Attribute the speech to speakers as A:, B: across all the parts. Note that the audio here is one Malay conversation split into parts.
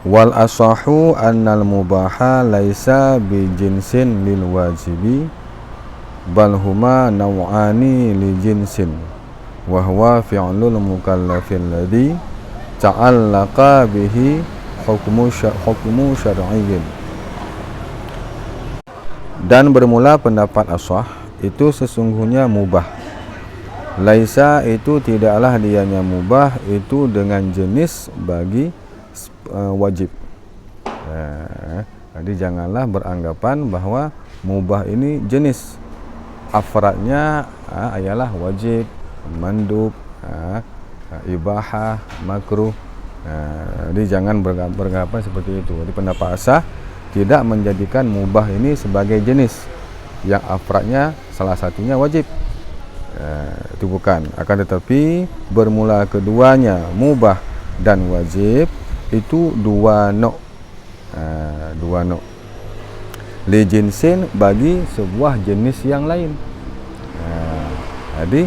A: Wal asahu annal mubaha laisa bi jinsin lil wajibi bal huma naw'ani li jinsin wa huwa fi'lul mukallafil ladzi ta'allaqa bihi hukmu syar'iyyin. Dan bermula pendapat asah itu sesungguhnya mubah. Laisa itu tidaklah dianya mubah itu dengan jenis bagi wajib. Jadi janganlah beranggapan bahwa mubah ini jenis. Afradnya ialah wajib, mandub, ibahah, makruh. Jadi jangan beranggapan seperti itu. Jadi pendapat asah tidak menjadikan mubah ini sebagai jenis yang afradnya salah satunya wajib. Itu bukan. Akan tetapi bermula keduanya mubah dan wajib itu dua nok. Li jinsin bagi sebuah jenis yang lain. Jadi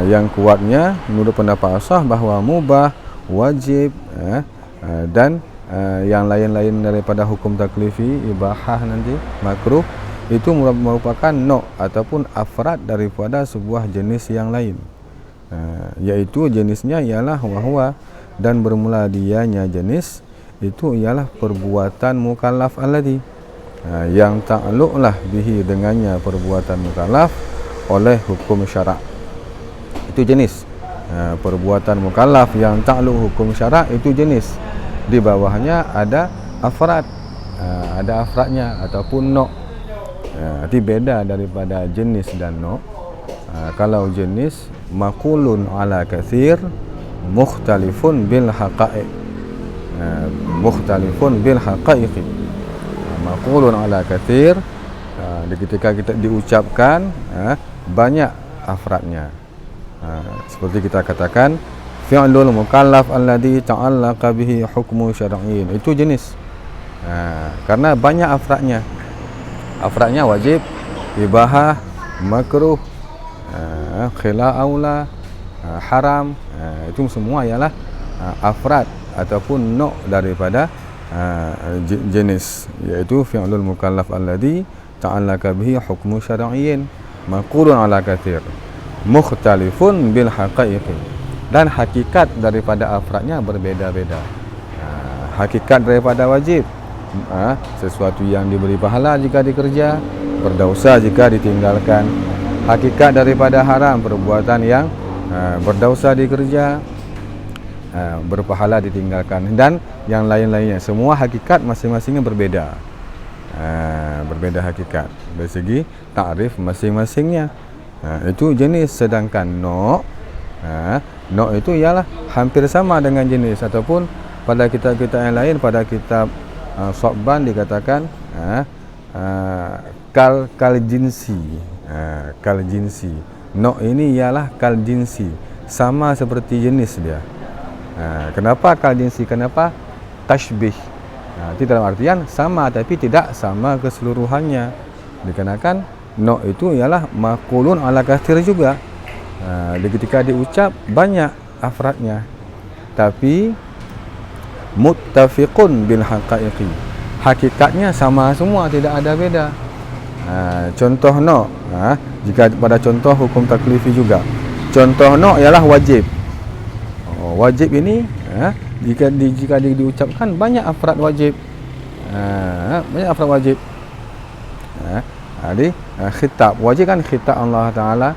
A: yang kuatnya menurut pendapat asah bahwa mubah, wajib dan yang lain-lain daripada hukum taklifi, ibahah nanti, makruh itu merupakan nok ataupun afrad daripada sebuah jenis yang lain. Yaitu jenisnya ialah wahwa, dan bermula dianya jenis itu ialah perbuatan mukallaf alladhi yang ta'alluqlah bihi dengannya perbuatan mukallaf oleh hukum syarak. Itu jenis. Perbuatan mukallaf yang ta'alluq hukum syarak itu jenis. Di bawahnya ada afrad, ada afradnya ataupun nok. Itu beda daripada jenis dan nok. Kalau jenis maqulun ala katsir mukhtalifun bil haqa'iq. Mukhtalifun bil haqa'iq. Maqulun ala katsir, ketika kita diucapkan banyak afradnya. Seperti kita katakan fi'lul mukallaf alladhi ta'allaqa bihi hukmu syar'iyyin, itu jenis. Karena banyak afradnya. Afradnya wajib, ibahah, makruh, khila aula, haram. Itu semua ialah afrad ataupun nok daripada jenis, yaitu fi'lul mukallaf alladhi ta'allaqa bihi hukmu syar'iyyin maqulun ala katsir mukhtalifun bil haqa'iqi. Dan hakikat daripada afradnya berbeda-beda. Hakikat daripada wajib, sesuatu yang diberi pahala jika dikerja, berdosa jika ditinggalkan. Hakikat daripada haram, perbuatan yang berdosa dikerja, berpahala ditinggalkan, dan yang lain-lainnya. Semua hakikat masing-masingnya berbeda. Berbeda hakikat dari segi takrif masing-masingnya. Itu jenis. Sedangkan nok itu ialah hampir sama dengan jenis, ataupun pada kitab-kitab yang lain, pada kitab Sha'ban dikatakan kal jinsi. Kal jinsi. Nok ini ialah kal jinsi, sama seperti jenis dia. Kenapa kal jinsi? Kenapa tashbih? Itu dalam artian sama tapi tidak sama keseluruhannya. Dikarenakan nok itu ialah maqulun ala katsir juga. Ketika diucap banyak afradnya, tapi muttafiqun bil haqa'iqi, hakikatnya sama semua, tidak ada beda. Contoh nok, jika pada contoh hukum taklifi juga, contoh nok ialah wajib. Wajib ini jika diucapkan banyak afrad wajib. Banyak afrad wajib. Jadi khitab wajib kan khitab Allah Ta'ala,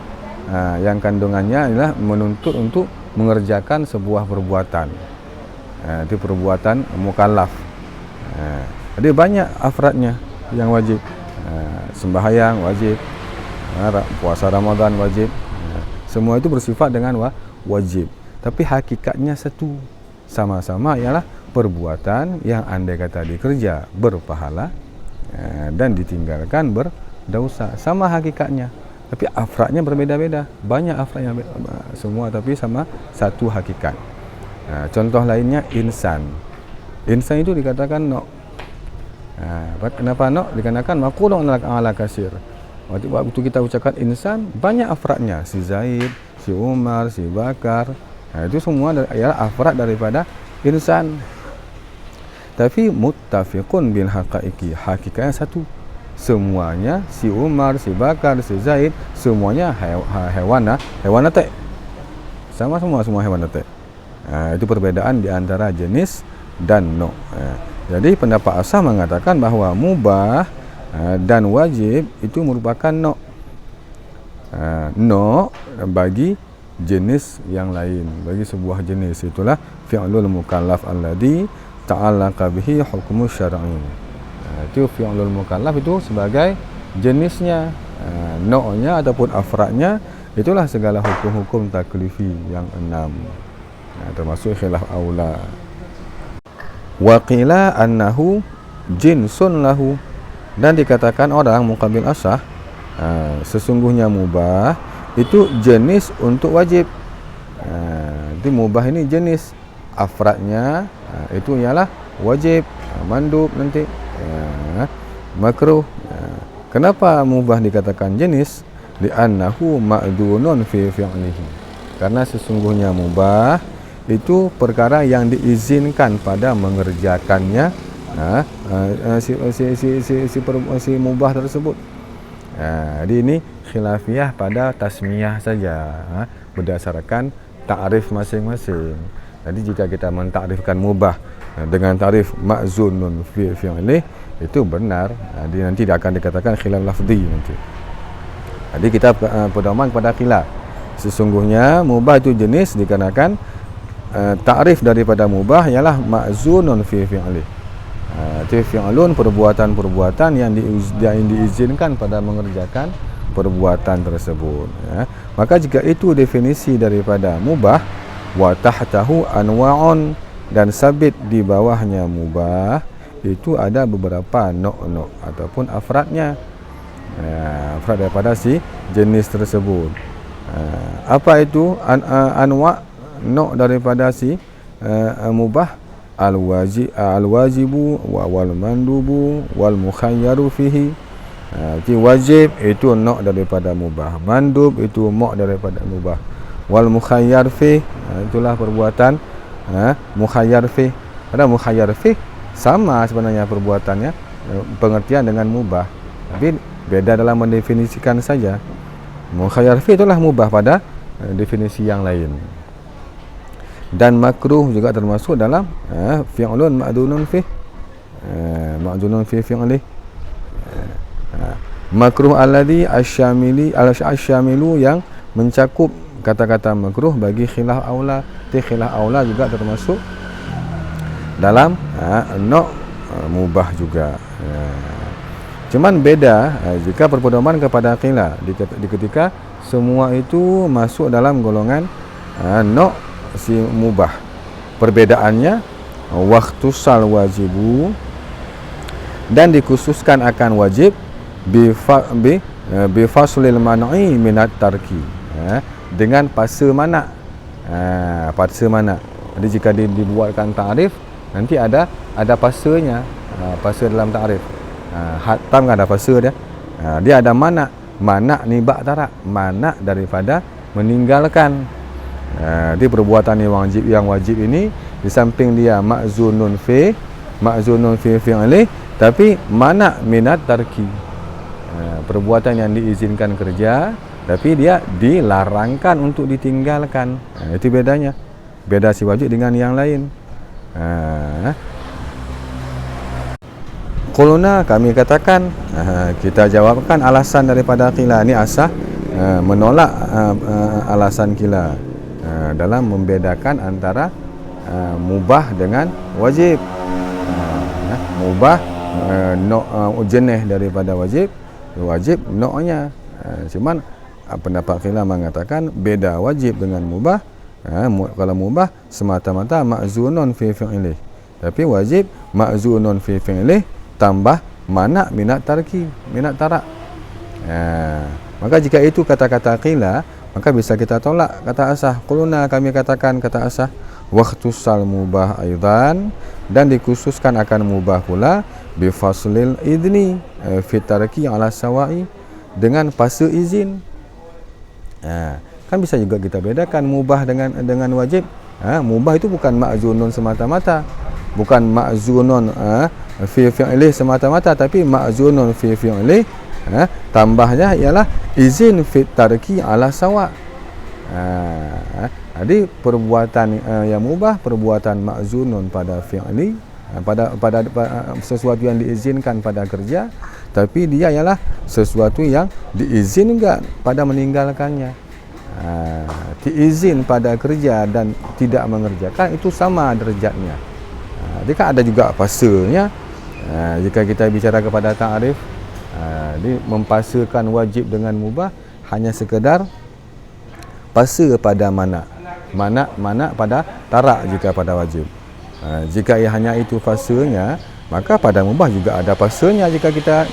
A: yang kandungannya adalah menuntut untuk mengerjakan sebuah perbuatan. Itu perbuatan mukallaf. Jadi banyak afradnya yang wajib. Sembahyang wajib, puasa Ramadan wajib. Semua itu bersifat dengan wajib. Tapi hakikatnya satu, sama-sama ialah perbuatan yang andai kata dikerja berpahala dan ditinggalkan berdosa. Sama hakikatnya, tapi afradnya berbeda-beda. Banyak afradnya semua, tapi sama satu hakikat. Contoh lainnya insan. Insan itu dikatakan nok. Kenapa nok? Dikarenakan maqulun ala katsir. Waktu kita ucapkan insan, banyak afradnya. Si Zaid, si Umar, si Bakar. Itu semua ialah afrad daripada insan. tapi muttafiqun bil haqaiqi, hakikatnya satu. Semuanya si Umar, si Bakar, si Zaid, semuanya haiwan natik. Sama semua haiwan natik. Itu perbezaan di antara jenis dan no'. Jadi pendapat asah mengatakan bahawa mubah dan wajib itu merupakan no'. No' bagi jenis yang lain, bagi sebuah jenis, itulah fi'lul mukallaf alladhi ta'allaqa bihi hukmu syar'i. Itu fi'lul mukallaf itu sebagai jenisnya, no'nya ataupun afradnya, itulah segala hukum-hukum taklifi yang 6, termasuk khilaf aula. Wa qila annahu jinsun lahu, dan dikatakan orang muqabil asah, sesungguhnya mubah itu jenis untuk wajib. Jadi mubah ini jenis, afradnya itu ialah wajib, mandub nanti, makruh. Kenapa mubah dikatakan jenis? Li'annahu ma'dunun fi fi'lihi, karena sesungguhnya mubah itu perkara yang diizinkan pada mengerjakannya si mubah tersebut. Jadi ini khilafiyah pada tasmiyah saja, berdasarkan takrif masing-masing. Jadi jika kita mentakrifkan mubah dengan tarif ma'zunun fi fi'lih, itu benar. Jadi nanti akan dikatakan khilaf lafzi nanti. Jadi kita pedoman pada khilaf. Sesungguhnya mubah itu jenis dikarenakan takrif daripada mubah ialah ma'zunun fi fi'lih. Itu fi'lun, perbuatan-perbuatan yang diizinkan pada mengerjakan perbuatan tersebut. Maka jika itu definisi daripada mubah, wa tahtahu anwa'un, dan sabit di bawahnya mubah itu ada beberapa no' ataupun afradnya, afrad daripada si jenis tersebut. Apa itu anwa' no' daripada si mubah? Al-wajibu wal mandubu wal mukhayyaru fihi. Jadi wajib itu no' daripada mubah, mandub itu mo' daripada mubah, wal mukhayyar fi, itulah perbuatan mukhayyar fi. Karena mukhayyar fi sama sebenarnya perbuatannya, pengertian dengan mubah, tapi beda dalam mendefinisikan saja. Mukhayyar fi itulah mubah pada definisi yang lain. Dan makruh juga termasuk dalam fi'lun ma'dunun fi, ma'dunun fi fi'lih. Makruh alladhi asyamilu, yang mencakup kata-kata makruh bagi khilaf aula. Khilaf aula juga termasuk dalam no' mubah juga. Cuman beda jika berpedoman kepada khilaf di ketika semua itu masuk dalam golongan no' si mubah. Perbedaannya waktu sal wajibu, dan dikhususkan akan wajib bi faslil man'i minat tarki, dengan pasa mana. Pasa mana. Jadi jika dibuatkan ta'rif, nanti ada pasanya, pasa dalam ta'rif. Hatam kan ada pasa dia. Dia ada mana ni bak tarak, mana daripada meninggalkan. Di perbuatan yang wajib ini, di samping dia ma'zunun fi fi'lih, tapi mana minat tarki, perbuatan yang diizinkan kerja tapi dia dilarangkan untuk ditinggalkan. Itu bedanya, beda si wajib dengan yang lain. Qulna, kami katakan, kita jawabkan alasan daripada qila. Ini asah menolak alasan qila dalam membedakan antara mubah dengan wajib. Mubah jenis daripada wajib no'nya. Cuman pendapat khilaf mengatakan beda wajib dengan mubah. Kalau mubah semata-mata ma'zunun fi fi'lih, tapi wajib ma'zunun fi fi'lih tambah mana minat tarki, minat tarak. Maka jika itu kata-kata khilaf, maka bisa kita tolak kata asah. Qulna, kami katakan kata asah, waqtusal mubah aidan, dan dikhususkan akan mubah pula bi faslil idni fi tarki ala sawa'i, dengan fase izin. Kan bisa juga kita bedakan mubah dengan wajib. Mubah itu bukan ma'zunun semata-mata, bukan ma'zunun fi fi'lih semata-mata, tapi ma'zunun fi fi'lih, tambahnya ialah izin fit tarki ala sawa. Jadi perbuatan yang mubah, perbuatan ma'zunun pada fi'li, pada sesuatu yang diizinkan pada kerja, tapi dia ialah sesuatu yang diizinkan pada meninggalkannya. Diizin pada kerja dan tidak mengerjakan, itu sama derajatnya. Jika ada juga pasanya, jika kita bicara kepada ta'rif, mempasakan wajib dengan mubah hanya sekedar pasa pada mana pada tarak jika pada wajib. Jika ia hanya itu fasanya, maka pada mubah juga ada fasanya jika kita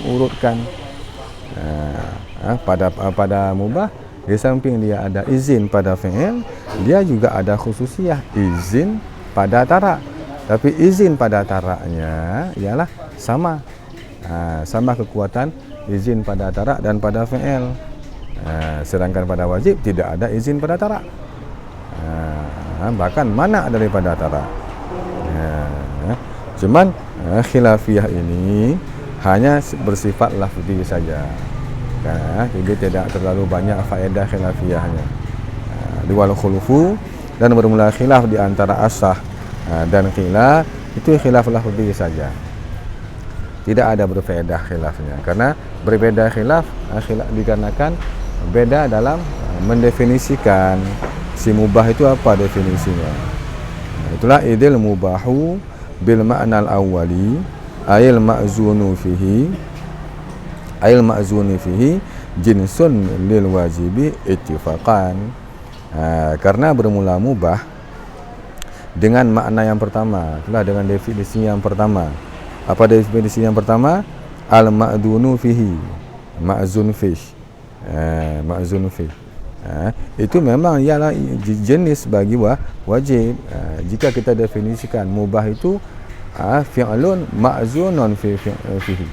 A: urutkan. Pada mubah, di samping dia ada izin pada fi'il, dia juga ada khususiyah izin pada tarak. Tapi izin pada taraknya ialah sama kekuatan izin pada tarak dan pada fi'il. Sedangkan pada wajib tidak ada izin pada tarak, bahkan mana daripada tarak. Cuman khilafiyah ini hanya bersifat lafzi saja, jadi tidak terlalu banyak faedah khilafiyahnya. Wal khulufu, dan bermula khilaf di antara asah dan qila, itu khilaf lafzi saja, tidak ada berfaedah khilafnya. Karena berbeda khilaf dikarenakan beda dalam mendefinisikan si mubah itu apa definisinya. Itulah idil mubahu bil ma'nal awwali ayil ma'zunu fihi jinsun lil wajibi ittifaqan. Karena bermula mubah dengan makna yang pertama, itulah dengan definisi yang pertama. Apa definisi yang pertama? Al ma'dunu fihi, ma'zun fihi. Itu memang ialah jenis bagi wajib. Jika kita definisikan mubah itu fi'lun ma'zunun fihi,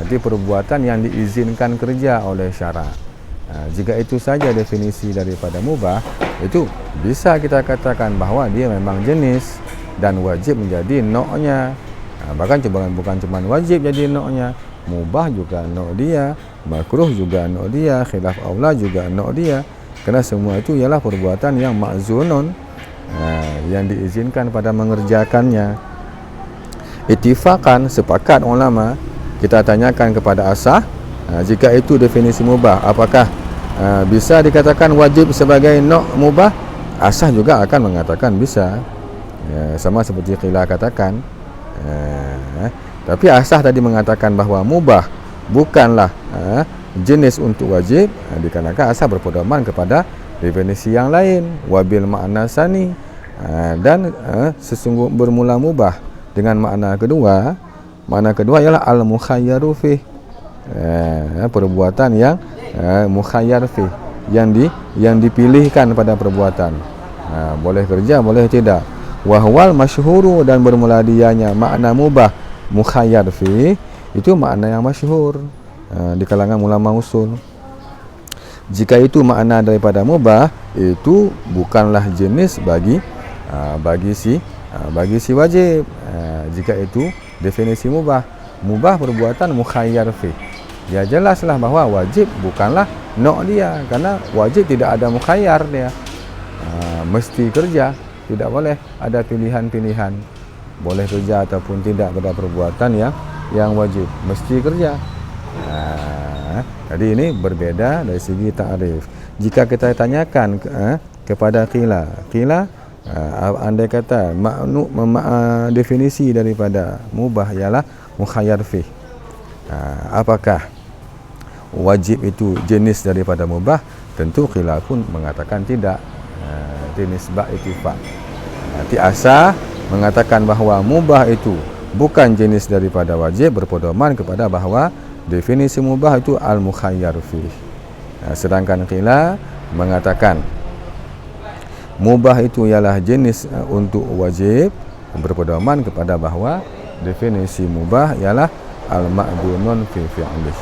A: jadi perbuatan yang diizinkan kerja oleh syarak. Jika itu saja definisi daripada mubah, itu bisa kita katakan bahawa dia memang jenis dan wajib menjadi noknya. Bahkan bukan cuma wajib jadi noknya, mubah juga nok dia, makruh juga nok dia, khilaf aula juga nok dia. Kerana semua itu ialah perbuatan yang ma'zunun, yang diizinkan pada mengerjakannya. Ittifaqan, sepakat ulama. Kita tanyakan kepada asah, jika itu definisi mubah, apakah bisa dikatakan wajib sebagai nok mubah? Asah juga akan mengatakan bisa, sama seperti qila katakan. Tapi asah tadi mengatakan bahawa mubah bukanlah jenis untuk wajib, dikarenakan asah berpedoman kepada definisi yang lain, wabil makna sani, dan sesungguh bermula mubah dengan makna kedua. Makna kedua ialah al-mukhayyaru fih, perbuatan yang mukhayyar fih, yang dipilihkan pada perbuatan, boleh kerja boleh tidak. Wahwal masyhuru, dan bermula dianya makna mubah mukhayyar fi, itu makna yang masyhur di kalangan ulama usul. Jika itu makna daripada mubah, itu bukanlah jenis bagi si wajib. Jika itu definisi mubah perbuatan mukhayyar fi, ya jelaslah bahawa wajib bukanlah nok dia, karena wajib tidak ada mukhayyar dia, mesti kerja. Tidak boleh ada pilihan-pilihan, boleh kerja ataupun tidak pada perbuatan yang wajib, mesti kerja. Jadi ini berbeda dari segi ta'rif. Jika kita tanyakan kepada qila, andai kata definisi daripada mubah ialah mukhayyar fih, apakah wajib itu jenis daripada mubah? Tentu qila pun mengatakan tidak. Nisbah ittifaq. Nanti asah mengatakan bahawa mubah itu bukan jenis daripada wajib, berpedoman kepada bahawa definisi mubah itu al-mukhayyar fih. Sedangkan qila mengatakan mubah itu ialah jenis untuk wajib, berpedoman kepada bahawa definisi mubah ialah al-ma'dunun fi fi'lih.